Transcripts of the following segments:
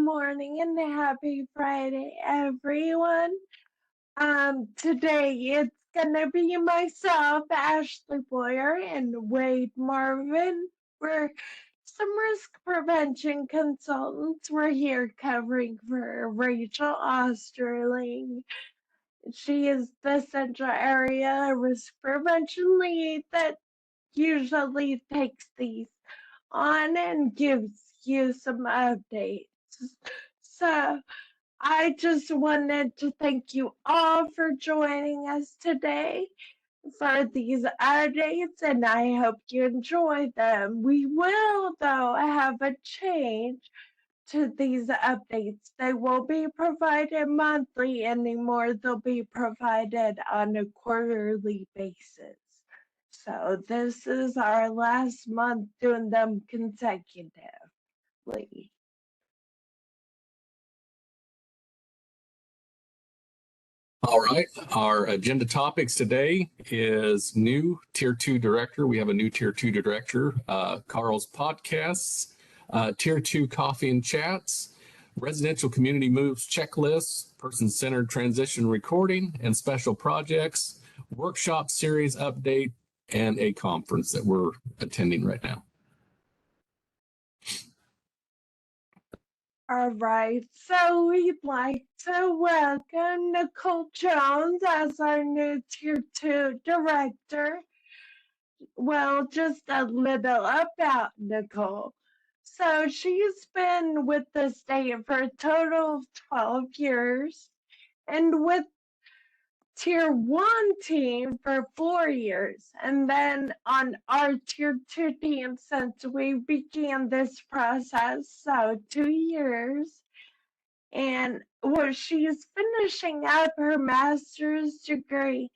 morning, and happy Friday, everyone. Today it's gonna be myself, Ashley Boyer, and Wade Marvin. We're some risk prevention consultants. We're here covering for Rachel Osterling. She is the Central Area Risk Prevention Lead that usually takes these on and gives you some updates. So I just wanted to thank you all for joining us today for these updates, and I hope you enjoy them. We will, though, have a change to these updates. They won't be provided monthly anymore. They'll be provided on a quarterly basis. So this is our last month doing them consecutively. All right, our agenda topics today is new Tier 2 director. We have a new Tier 2 director, Carl's podcasts, Tier 2 coffee and chats, residential community moves checklists, person-centered transition recording and special projects, workshop series update, and a conference that we're attending right now. All right, so we'd like to welcome Nicole Jones as our new Tier 2 director. Well, just a little about Nicole. So she's been with the state for a total of 12 years and with Tier 1 team for 4 years, and then on our Tier 2 team since we began this process, so 2 years. And she's finishing up her master's degree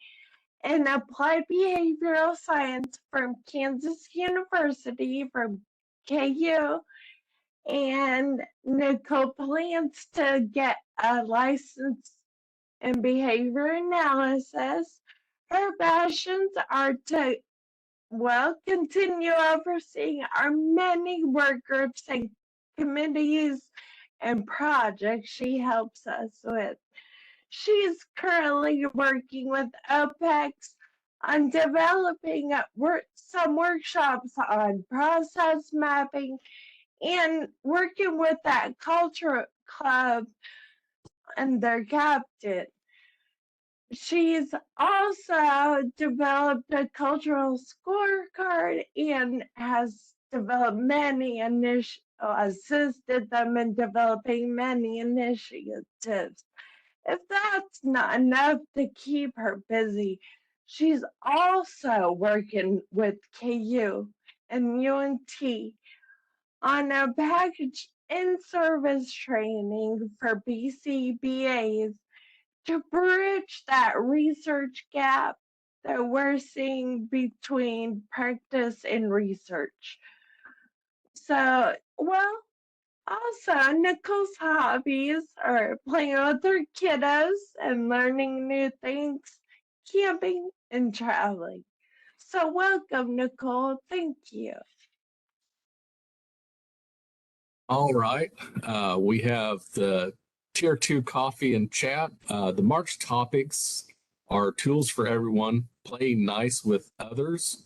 in applied behavioral science from Kansas University, from KU. And Nicole plans to get a license in behavior analysis. Her passions are to, continue overseeing our many work groups and committees and projects she helps us with. She's currently working with OPEX on developing some workshops on process mapping and working with that culture club and their captain. She's also developed a cultural scorecard and has developed many assisted them in developing many initiatives. If that's not enough to keep her busy, she's also working with KU and UNT on a package in-service training for BCBAs to bridge that research gap that we're seeing between practice and research. So, also, Nicole's hobbies are playing with her kiddos and learning new things, camping, and traveling. So welcome, Nicole. Thank you. All right, we have the Tier 2 coffee and chat. The March topics are tools for everyone, play nice with others.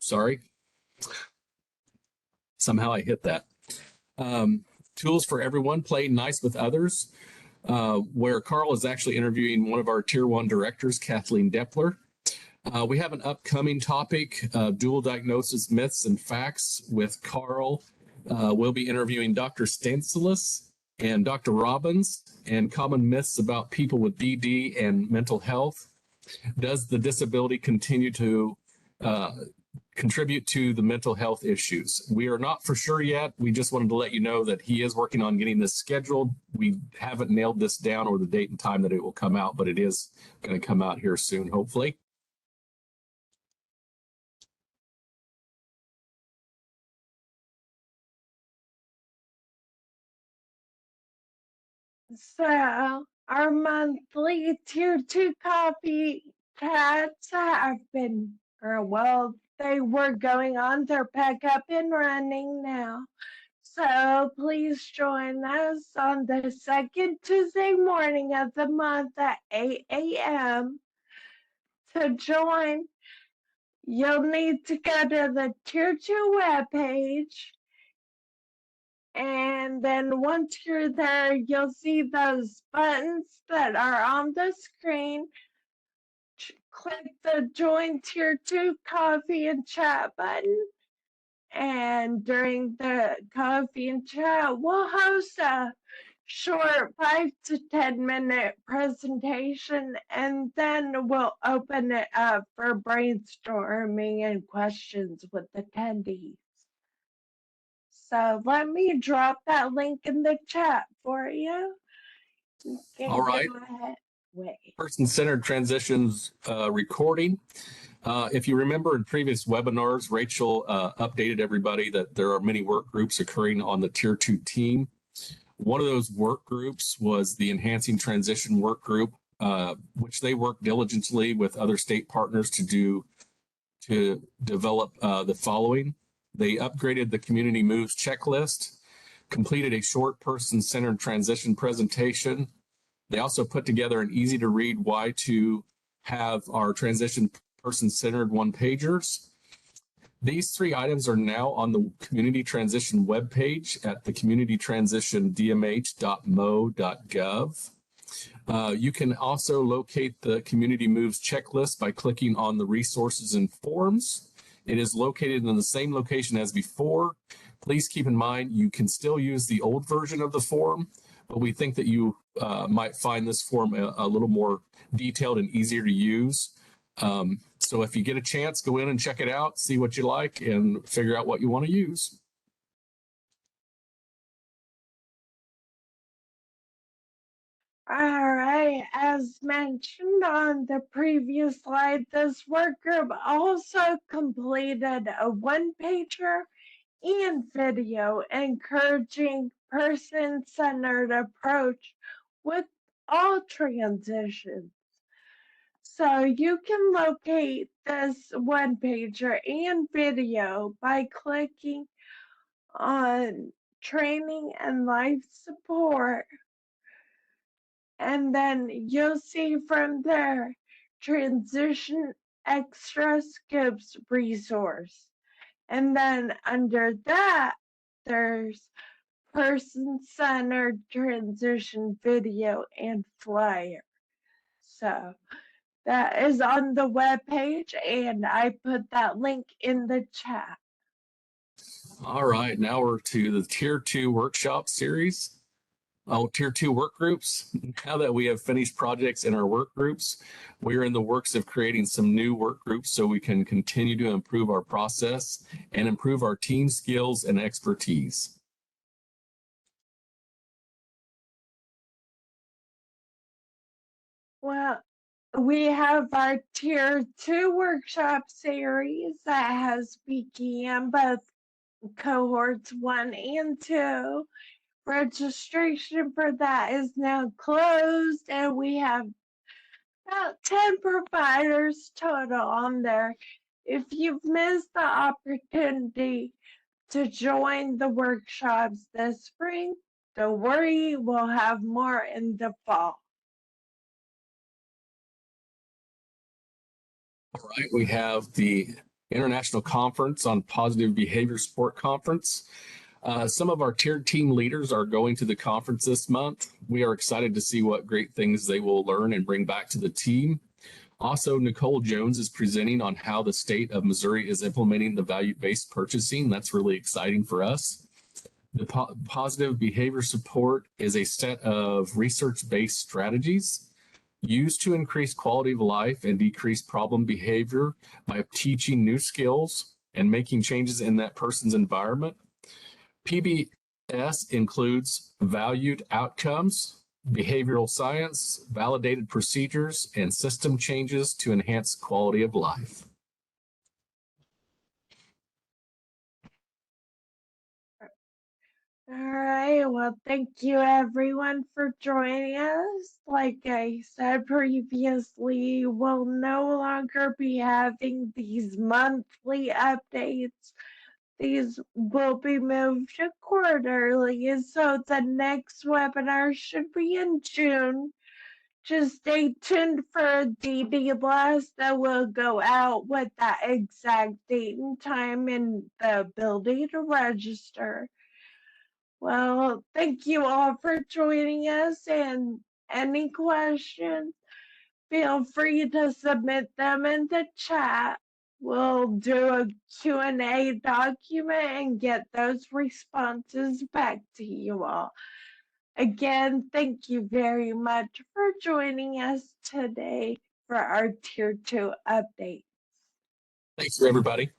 Sorry. Somehow I hit that. Tools for everyone, play nice with others, where Carl is actually interviewing one of our Tier 1 directors, Kathleen Depler. We have an upcoming topic, dual diagnosis myths and facts with Carl. We'll be interviewing Dr. Stansilis and Dr. Robbins, and common myths about people with DD and mental health. Does the disability continue to contribute to the mental health issues? We are not for sure yet. We just wanted to let you know that he is working on getting this scheduled. We haven't nailed this down or the date and time that it will come out, but it is going to come out here soon, hopefully. So our monthly Tier 2 coffee chats have been, they were going on. They're back up and running now. So please join us on the second Tuesday morning of the month at 8 a.m. To join, you'll need to go to the Tier 2 webpage. And then once you're there, you'll see those buttons that are on the screen. Click the Join Tier 2 Coffee and Chat button. And during the coffee and chat, we'll host a short 5 to 10 minute presentation, and then we'll open it up for brainstorming and questions with attendees. So let me drop that link in the chat for you. All right. Person-centered transitions recording. If you remember in previous webinars, Rachel updated everybody that there are many work groups occurring on the Tier 2 team. One of those work groups was the Enhancing Transition Work Group, which they worked diligently with other state partners to develop the following. They upgraded the Community Moves checklist, completed a short person-centered transition presentation. They also put together an easy-to-read why to have our transition person-centered one-pagers. These 3 items are now on the Community Transition webpage at the communitytransition.dmh.mo.gov. You can also locate the Community Moves checklist by clicking on the resources and forms. It is located in the same location as before. Please keep in mind you can still use the old version of the form, but we think that you might find this form a little more detailed and easier to use. So if you get a chance, go in and check it out, see what you like, and figure out what you want to use. All right, as mentioned on the previous slide, this work group also completed a one-pager and video encouraging person-centered approach with all transitions. So you can locate this one-pager and video by clicking on training and life support. And then you'll see from there, transition extra scopes resource. And then under that, there's person-centered transition video and flyer. So that is on the webpage, and I put that link in the chat. All right, now we're to the Tier 2 workshop series. Tier 2 work groups. Now that we have finished projects in our work groups, we're in the works of creating some new work groups so we can continue to improve our process and improve our team skills and expertise. Well, we have our Tier 2 workshop series that has began both cohorts 1 and 2. Registration for that is now closed, and we have about 10 providers total on there. If you've missed the opportunity to join the workshops this spring, don't worry, we'll have more in the fall. All right, we have the International Conference on Positive Behavior Support Conference. Some of our tiered team leaders are going to the conference this month. We are excited to see what great things they will learn and bring back to the team. Also, Nicole Jones is presenting on how the state of Missouri is implementing the value-based purchasing. That's really exciting for us. The positive behavior support is a set of research-based strategies used to increase quality of life and decrease problem behavior by teaching new skills and making changes in that person's environment. PBS includes valued outcomes, behavioral science, validated procedures, and system changes to enhance quality of life. All right, well, thank you everyone for joining us. Like I said previously, we'll no longer be having these monthly updates, these will be moved to quarterly, so the next webinar should be in June. Just stay tuned for a DD blast that will go out with that exact date and time and the ability to register. Well, thank you all for joining us, and any questions, feel free to submit them in the chat. We'll do a Q&A document and get those responses back to you all. Again, thank you very much for joining us today for our Tier 2 update. Thanks, everybody.